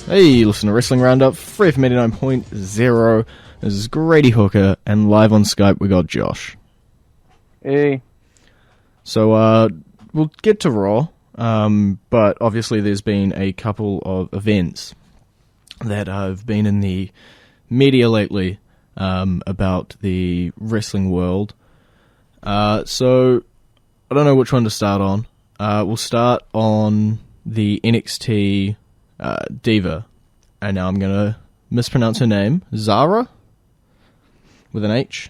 Hey, listen to Wrestling Roundup, FreeFM 89.0. This is Grady Hooker, and live on Skype we got Josh. Hey. So, we'll get to Raw, but obviously there's been a couple of events that have been in the media lately about the wrestling world. So, I don't know which one to start on. We'll start on the NXT diva, and now I'm gonna mispronounce her name, Zara, with an H.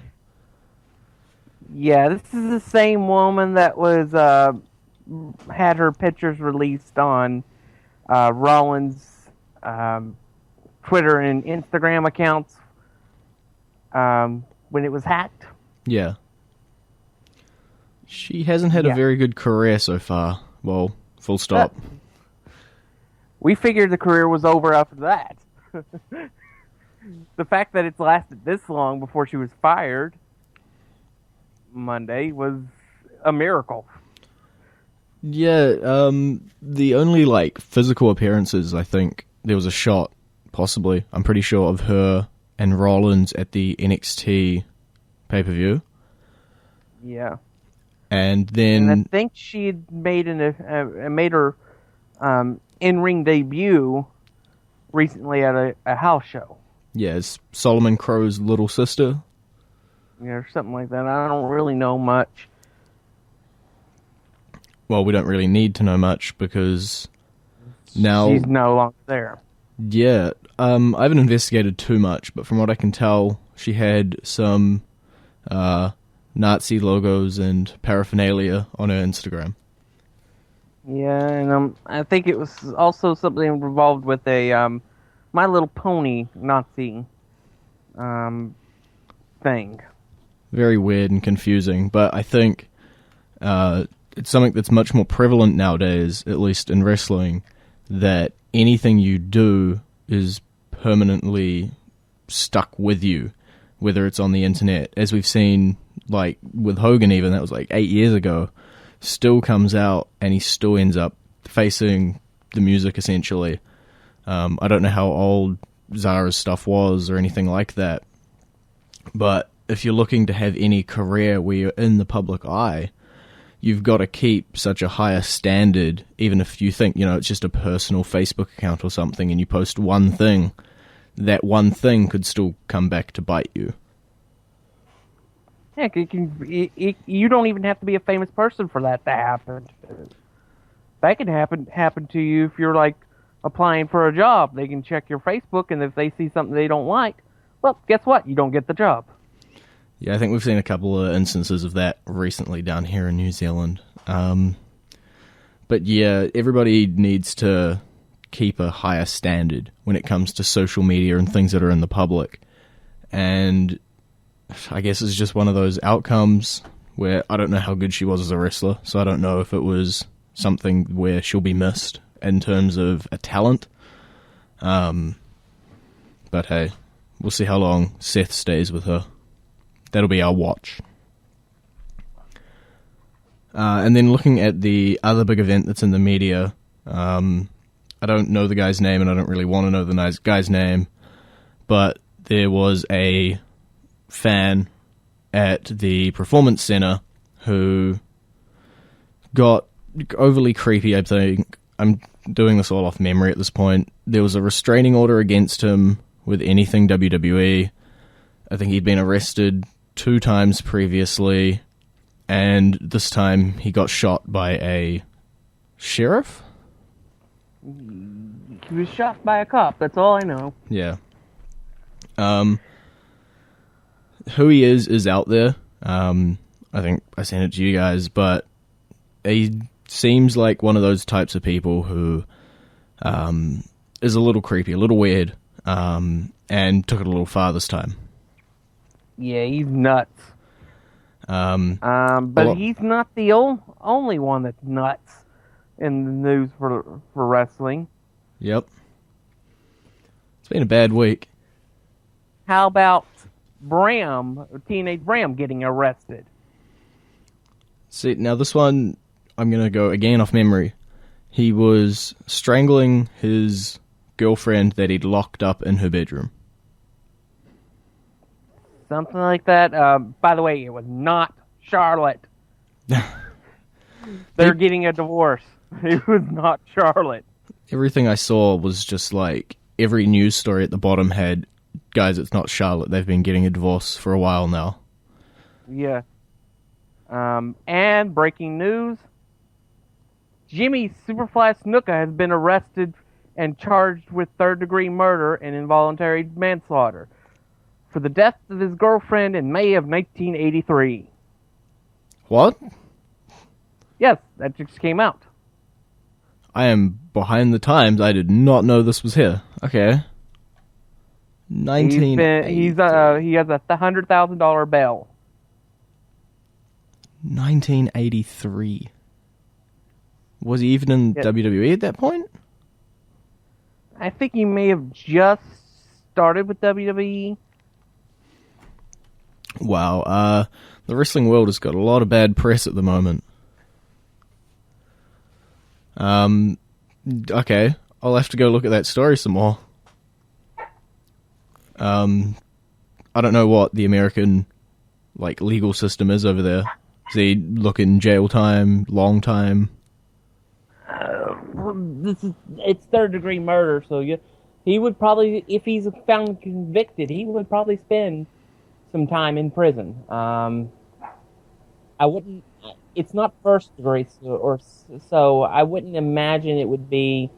Yeah, this is the same woman that was had her pictures released on Rollins' Twitter and Instagram accounts when it was hacked. Yeah. She hasn't had a very good career so far. Well, full stop. We figured the career was over after that. The fact that it's lasted this long before she was fired Monday was a miracle. Yeah, the only, physical appearances, I think, there was a shot, possibly, I'm pretty sure, of her and Rollins at the NXT pay-per-view. Yeah. And then... And I think she had made her in-ring debut recently at a house show. Yeah, it's Solomon Crow's little sister. Yeah, or something like that. I don't really know much. Well, we don't really need to know much because now... She's no longer there. Yeah, I haven't investigated too much, but from what I can tell, she had some Nazi logos and paraphernalia on her Instagram. Yeah, and I think it was also something involved with a My Little Pony Nazi thing. Very weird and confusing, but I think it's something that's much more prevalent nowadays, at least in wrestling, that anything you do is permanently stuck with you, whether it's on the internet, as we've seen, with Hogan even, that was 8 years ago, still comes out and he still ends up facing the music, essentially. I don't know how old Zara's stuff was or anything like that, but if you're looking to have any career where you're in the public eye, you've got to keep such a higher standard, even if you think, it's just a personal Facebook account or something and you post one thing, that one thing could still come back to bite you. Heck, you don't even have to be a famous person for that to happen. That can happen to you if you're applying for a job. They can check your Facebook, and if they see something they don't like, well, guess what? You don't get the job. Yeah, I think we've seen a couple of instances of that recently down here in New Zealand. But yeah, everybody needs to keep a higher standard when it comes to social media and things that are in the public. And I guess it's just one of those outcomes where I don't know how good she was as a wrestler, so I don't know if it was something where she'll be missed in terms of a talent. But hey, we'll see how long Seth stays with her. That'll be our watch. And then looking at the other big event that's in the media, I don't know the guy's name and I don't really want to know the guy's name, but there was a fan at the Performance Center who got overly creepy, I think. I'm doing this all off memory at this point. There was a restraining order against him with anything WWE. I think he'd been arrested 2 times previously, and this time he got shot by a sheriff? He was shot by a cop, that's all I know. Yeah. Who he is out there. I think I sent it to you guys, but he seems like one of those types of people who is a little creepy, a little weird, and took it a little far this time. Yeah, he's nuts. But he's not the only one that's nuts in the news for wrestling. Yep. It's been a bad week. How about Teenage Bram getting arrested? See, now this one, I'm going to go again off memory. He was strangling his girlfriend that he'd locked up in her bedroom. Something like that. By the way, it was not Charlotte. They're getting a divorce. It was not Charlotte. Everything I saw was just like, every news story at the bottom had, guys, it's not Charlotte. They've been getting a divorce for a while now. Yeah. And breaking news, Jimmy Superfly Snuka has been arrested and charged with third-degree murder and involuntary manslaughter for the death of his girlfriend in May of 1983. What? Yes, that just came out. I am behind the times. I did not know this was here. Okay. 1983. He has a $100,000 bail. 1983. Was he even in WWE at that point? I think he may have just started with WWE. Wow, the wrestling world has got a lot of bad press at the moment. Okay, I'll have to go look at that story some more. I don't know what the American, legal system is over there. Is he looking jail time, long time? It's third-degree murder, so he would probably, if he's found convicted, he would probably spend some time in prison. I wouldn't. It's not first degree, so I wouldn't imagine it would be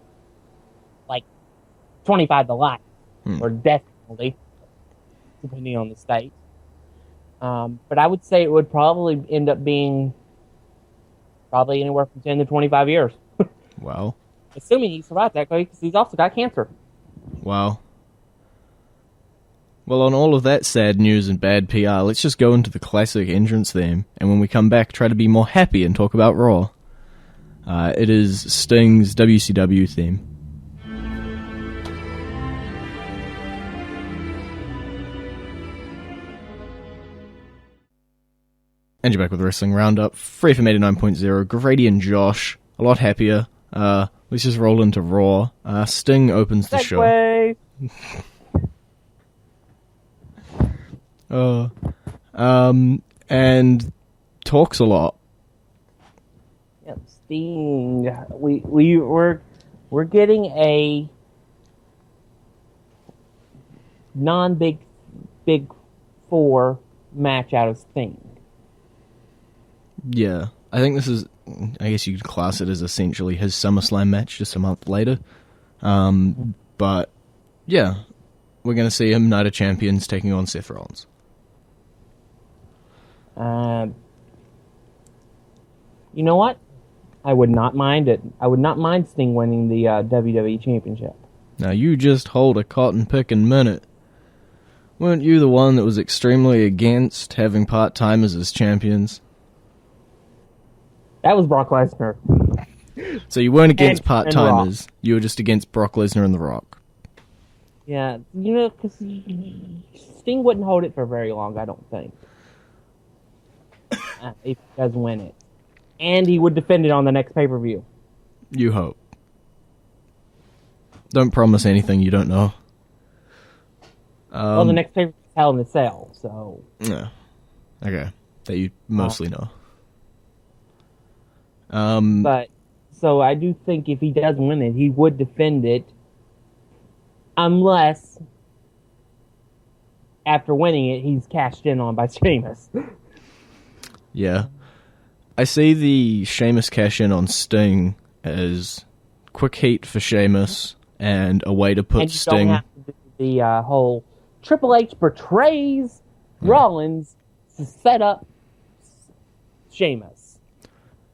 25 to life or death penalty, depending on the state. But I would say it would probably end up being anywhere from 10 to 25 years. Wow. Assuming he survived that, because he's also got cancer. Wow. Well, on all of that sad news and bad PR, let's just go into the classic entrance theme, and when we come back, try to be more happy and talk about Raw. It is Sting's WCW theme. And you're back with Wrestling Roundup, FreeFM 89.0, Grady and Josh, a lot happier. Let's just roll into Raw. Sting opens the show. And talks a lot. Yeah, Sting. We're getting a non-big four match out of Sting. Yeah, I think this is, I guess you could class it as essentially his SummerSlam match just a month later. But yeah, we're going to see him Night of Champions taking on Seth Rollins. You know what? I would not mind it. I would not mind Sting winning the WWE Championship. Now you just hold a cotton-picking minute. Weren't you the one that was extremely against having part-timers as champions? That was Brock Lesnar. So you weren't against part-timers. You were just against Brock Lesnar and The Rock. Yeah, because Sting wouldn't hold it for very long, I don't think. If he does win it. And he would defend it on the next pay-per-view. You hope. Don't promise anything you don't know. Well, the next pay-per-view is Hell in a Cell, so... Yeah. Okay. That you mostly know. But, so I do think if he does win it, he would defend it, unless, after winning it, he's cashed in on by Sheamus. Yeah. I see the Sheamus cash in on Sting as quick heat for Sheamus and a way to put and you Sting... don't have to do the whole Triple H betrays Rollins to set up Sheamus.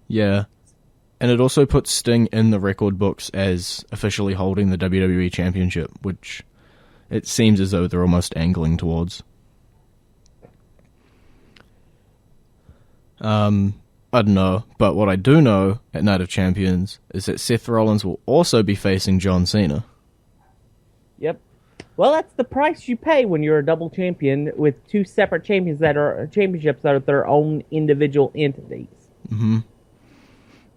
Yeah. And it also puts Sting in the record books as officially holding the WWE Championship, which it seems as though they're almost angling towards. I don't know, but what I do know at Night of Champions is that Seth Rollins will also be facing John Cena. Yep. Well, that's the price you pay when you're a double champion with two separate championships that are their own individual entities. Mm-hmm.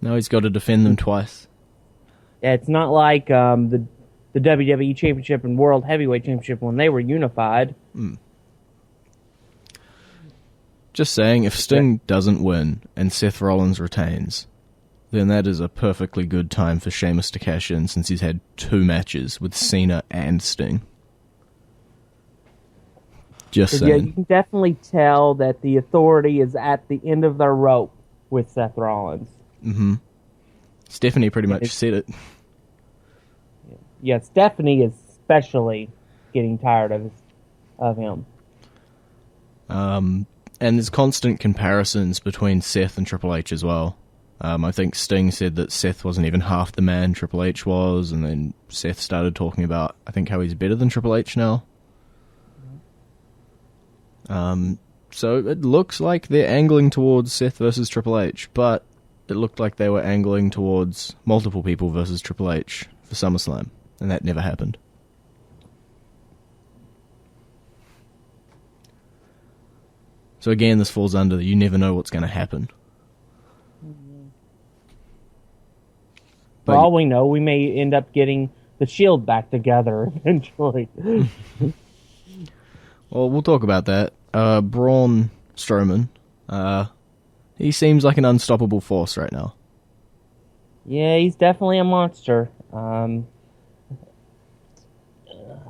Now he's got to defend them twice. Yeah, it's not like the the WWE Championship and World Heavyweight Championship when they were unified. Just saying, if Sting doesn't win and Seth Rollins retains, then that is a perfectly good time for Sheamus to cash in, since he's had 2 matches with Cena and Sting. Just saying. Yeah, you can definitely tell that the Authority is at the end of their rope with Seth Rollins. Mm-hmm. Stephanie pretty much said it. Yeah, Stephanie is especially getting tired of him. And there's constant comparisons between Seth and Triple H as well. I think Sting said that Seth wasn't even half the man Triple H was, and then Seth started talking about, I think, how he's better than Triple H now. So it looks like they're angling towards Seth versus Triple H, but it looked like they were angling towards multiple people versus Triple H for SummerSlam, and that never happened. So again, this falls under you never know what's going to happen. For all we know, we may end up getting the Shield back together eventually. Well, we'll talk about that. Braun Strowman, he seems like an unstoppable force right now. Yeah, he's definitely a monster. I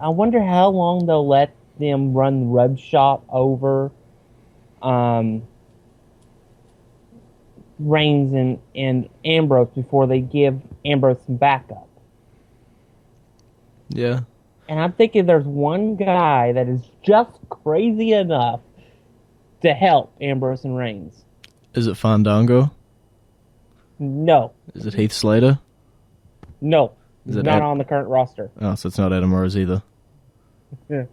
wonder how long they'll let them run Red Shop over Reigns and Ambrose before they give Ambrose some backup. Yeah. And I'm thinking there's one guy that is just crazy enough to help Ambrose and Reigns. Is it Fandango? No. Is it Heath Slater? No. Is He's it not on the current roster. Oh, so it's not Adam Rose either. Yeah.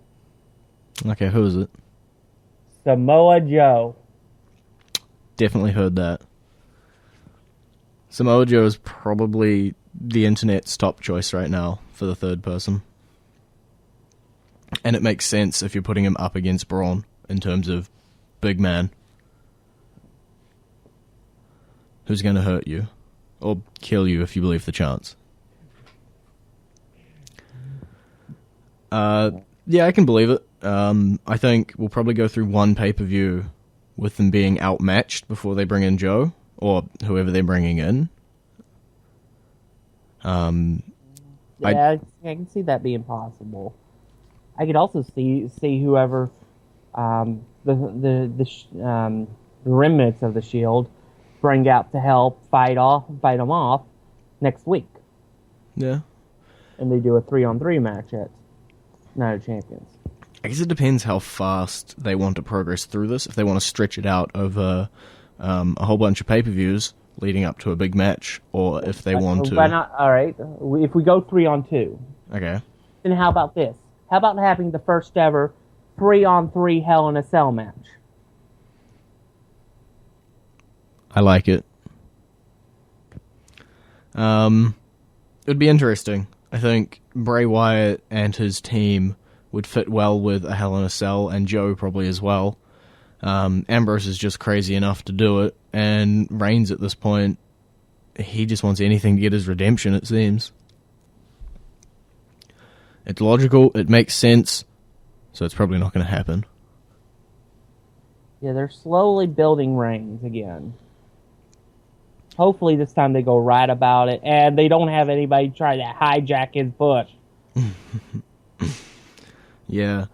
Okay, who is it? Samoa Joe. Definitely heard that. Samoa Joe is probably the internet's top choice right now for the third person. And it makes sense if you're putting him up against Braun in terms of big man. Who's going to hurt you? Or kill you if you believe the chance. Yeah, I can believe it. I think we'll probably go through one pay-per-view with them being outmatched before they bring in Joe, or whoever they're bringing in. Yeah, I can see that being possible. I could also see whoever the remnants of the Shield bring out to help fight them off next week. Yeah. And they do a 3-on-3 match at Night of Champions. I guess it depends how fast they want to progress through this. If they want to stretch it out over a whole bunch of pay-per-views leading up to a big match, or if they want to... all right, if we go 3-on-2. Okay. Then how about this? How about having the first ever 3-on-3 Hell in a Cell match? I like it. It'd be interesting. I think Bray Wyatt and his team would fit well with a Hell in a Cell, and Joe probably as well. Ambrose is just crazy enough to do it, and Reigns at this point, he just wants anything to get his redemption, it seems. It's logical, it makes sense, so it's probably not going to happen. Yeah, they're slowly building Reigns again. Hopefully this time they go right about it, and they don't have anybody try to hijack his push. Yeah.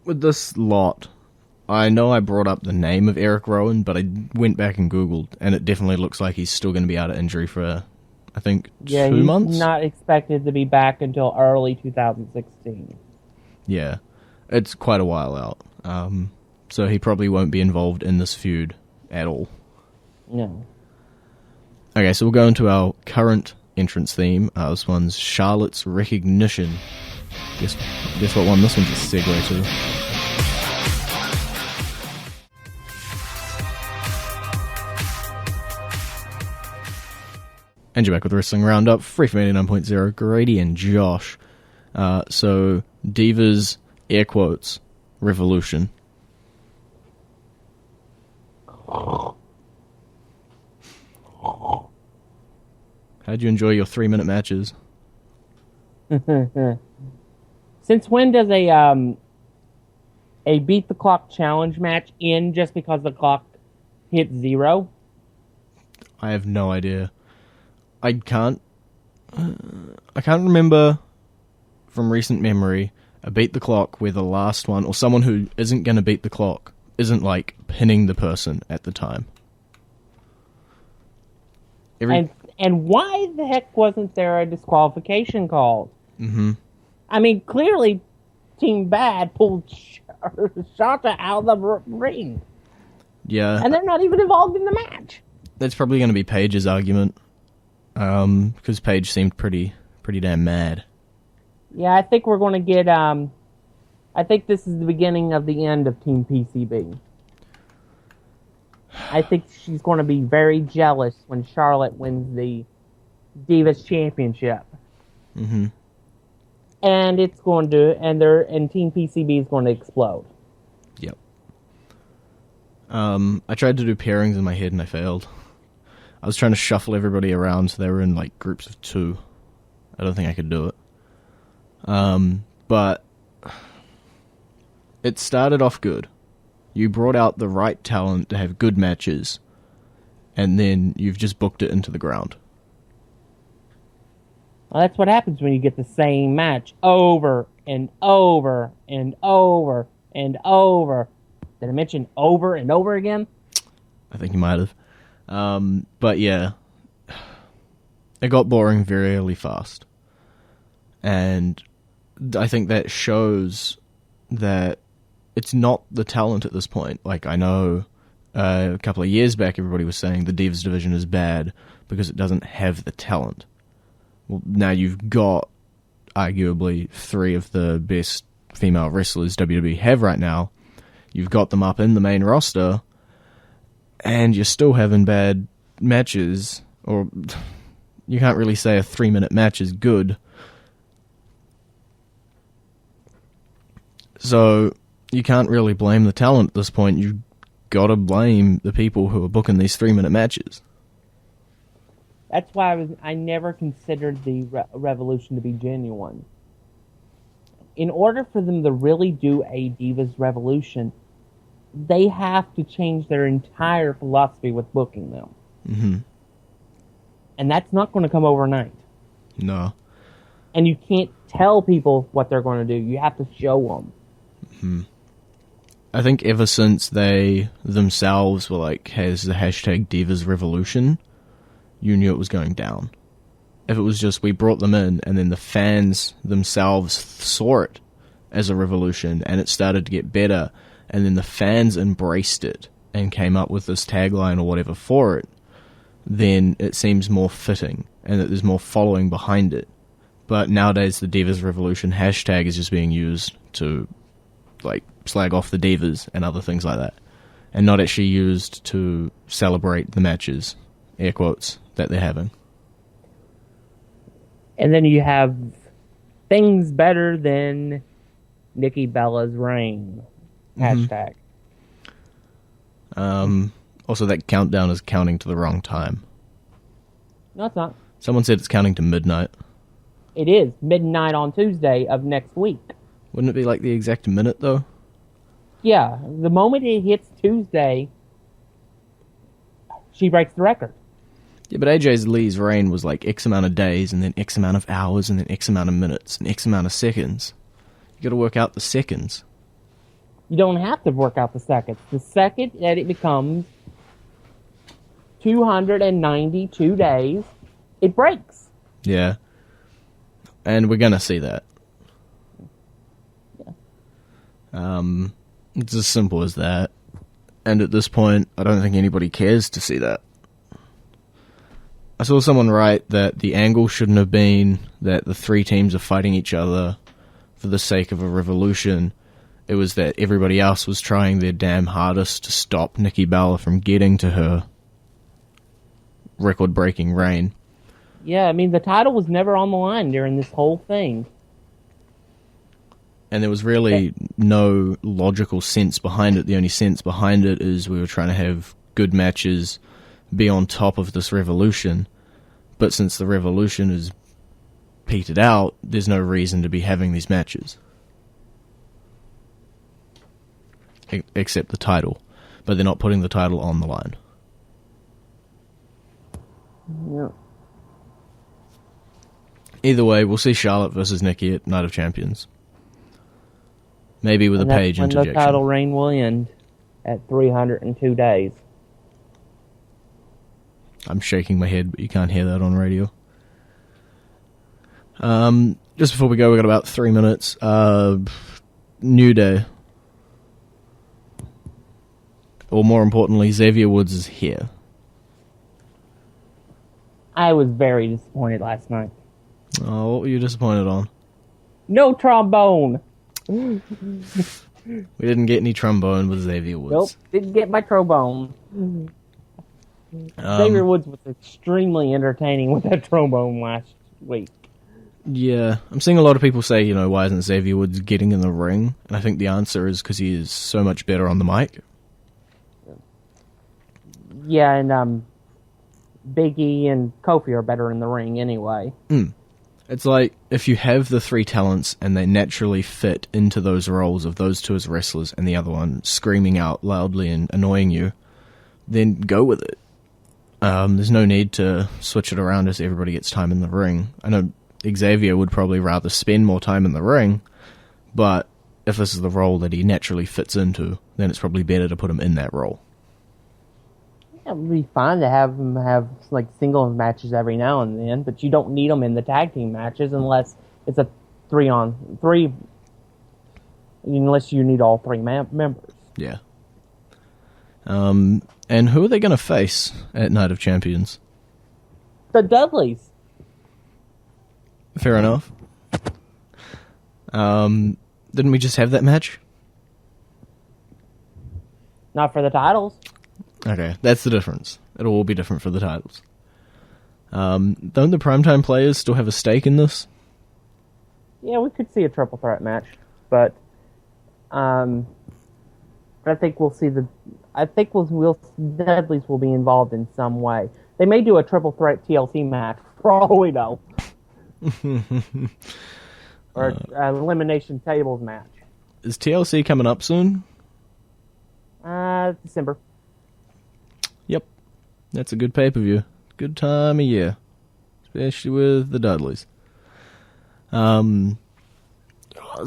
With this lot, I know I brought up the name of Eric Rowan, but I went back and Googled, and it definitely looks like he's still going to be out of injury for, I think, 2 months? Yeah, he's not expected to be back until early 2016. Yeah, it's quite a while out. So he probably won't be involved in this feud at all. No. Okay, so we'll go into our current entrance theme. This one's Charlotte's Recognition. Guess what one this one's a segue to. And you're back with Wrestling Roundup, FreeFM 89.0, Grady and Josh. So, Divas, air quotes, Revolution. How'd How'd you enjoy your 3-minute matches? Since when does a beat the clock challenge match end just because the clock hits 0? I have no idea. I can't remember from recent memory a beat the clock where the last one, or someone who isn't going to beat the clock, isn't like pinning the person at the time. And why the heck wasn't there a disqualification called? Mm-hmm. I mean, clearly, Team Bad pulled Shanta out of the ring. Yeah. And they're not even involved in the match. That's probably going to be Paige's argument. Because Paige seemed pretty damn mad. Yeah, I think we're going to get, I think this is the beginning of the end of Team PCB. I think she's going to be very jealous when Charlotte wins the Divas Championship. Mm-hmm. And it's going to, and Team PCB is going to explode. Yep. I tried to do pairings in my head and I failed. I was trying to shuffle everybody around so they were in like groups of 2. I don't think I could do it. But it started off good. You brought out the right talent to have good matches, and then you've just booked it into the ground. Well, that's what happens when you get the same match over and over and over and over. Did I mention over and over again? I think you might have. But yeah, it got boring very early fast. And I think that shows that it's not the talent at this point. Like, I know a couple of years back everybody was saying the Divas division is bad because it doesn't have the talent. Well, now you've got arguably 3 of the best female wrestlers WWE have right now. You've got them up in the main roster, and you're still having bad matches, or you can't really say a 3-minute match is good. So you can't really blame the talent at this point. You've got to blame the people who are booking these 3-minute matches. That's why I never considered the Revolution to be genuine. In order for them to really do a Divas Revolution, they have to change their entire philosophy with booking them. Mm-hmm. And that's not going to come overnight. No. And you can't tell people what they're going to do. You have to show them. Mm-hmm. I think ever since they themselves were like, has the hashtag Divas Revolution, you knew it was going down. If it was just we brought them in and then the fans themselves saw it as a revolution and it started to get better and then the fans embraced it and came up with this tagline or whatever for it, then it seems more fitting and that there's more following behind it. But nowadays the Divas Revolution hashtag is just being used to like slag off the divas and other things like that, and not actually used to celebrate the matches, air quotes, that they're having. And then you have things better than Nikki Bella's reign. Hashtag. Also, that countdown is counting to the wrong time. No, it's not. Someone said it's counting to midnight. It is midnight on Tuesday of next week. Wouldn't it be like the exact minute, though? Yeah, the moment it hits Tuesday, she breaks the record. Yeah, but AJ Lee's reign was like X amount of days, and then X amount of hours, and then X amount of minutes, and X amount of seconds. You gotta work out the seconds. You don't have to work out the seconds. The second that it becomes 292 days, it breaks. Yeah. And we're gonna see that. Yeah. It's as simple as that. And at this point, I don't think anybody cares to see that. I saw someone write that the angle shouldn't have been that the 3 teams are fighting each other for the sake of a revolution. It was that everybody else was trying their damn hardest to stop Nikki Bella from getting to her record-breaking reign. Yeah, I mean, the title was never on the line during this whole thing. And there was really no logical sense behind it. The only sense behind it is we were trying to have good matches, be on top of this revolution. But since the Revolution is petered out, there's no reason to be having these matches. Except the title. But they're not putting the title on the line. Yeah. Either way, we'll see Charlotte versus Nikki at Night of Champions. Maybe with a Paige interjection. When the title reign will end at 302 days. I'm shaking my head, but you can't hear that on radio. Just before we go, we've got about 3 minutes. New Day. Or more importantly, Xavier Woods is here. I was very disappointed last night. Oh, what were you disappointed on? No trombone. We didn't get any trombone with Xavier Woods. Nope, didn't get my trombone. Xavier Woods was extremely entertaining with that trombone last week. Yeah, I'm seeing a lot of people say, why isn't Xavier Woods getting in the ring? And I think the answer is because he is so much better on the mic. Yeah, and Big E and Kofi are better in the ring anyway. It's like, if you have the three talents and they naturally fit into those roles of those two as wrestlers and the other one screaming out loudly and annoying you, then go with it. There's no need to switch it around as everybody gets time in the ring. I know Xavier would probably rather spend more time in the ring, but if this is the role that he naturally fits into, then it's probably better to put him in that role. It would be fine to have them have like singles matches every now and then, but you don't need them in the tag team matches unless it's a 3-on-3. Unless you need all three members. Yeah. And who are they going to face at Night of Champions? The Dudleys. Fair enough. Didn't we just have that match? Not for the titles. Okay, that's the difference. It'll all be different for the titles. Don't the Primetime players still have a stake in this? Yeah, we could see a triple threat match, but I think we'll see Dudleys will be involved in some way. They may do a triple threat TLC match for all we know, or an elimination tables match. Is TLC coming up soon? December. Yep, that's a good pay-per-view. Good time of year, especially with the Dudleys. Is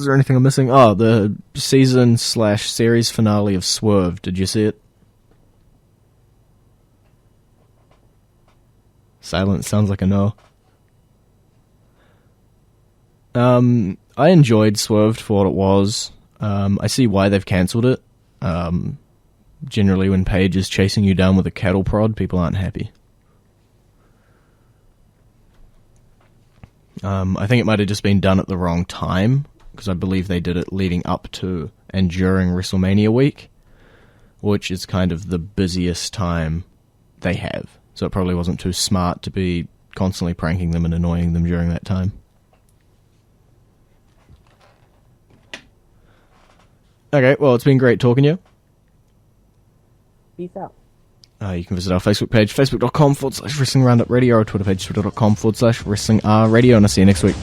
there anything I'm missing? Oh, the season/series finale of Swerve. Did you see it? Silence sounds like a no. I enjoyed Swerved for what it was. I see why they've cancelled it. Generally, when Paige is chasing you down with a cattle prod, people aren't happy. I think it might have just been done at the wrong time, because I believe they did it leading up to and during WrestleMania week, which is kind of the busiest time they have. So it probably wasn't too smart to be constantly pranking them and annoying them during that time. Okay, well, it's been great talking to you. Peace out. You can visit our Facebook page, facebook.com/Wrestling Roundup Radio, or Twitter page, twitter.com/Wrestling Radio, and I'll see you next week.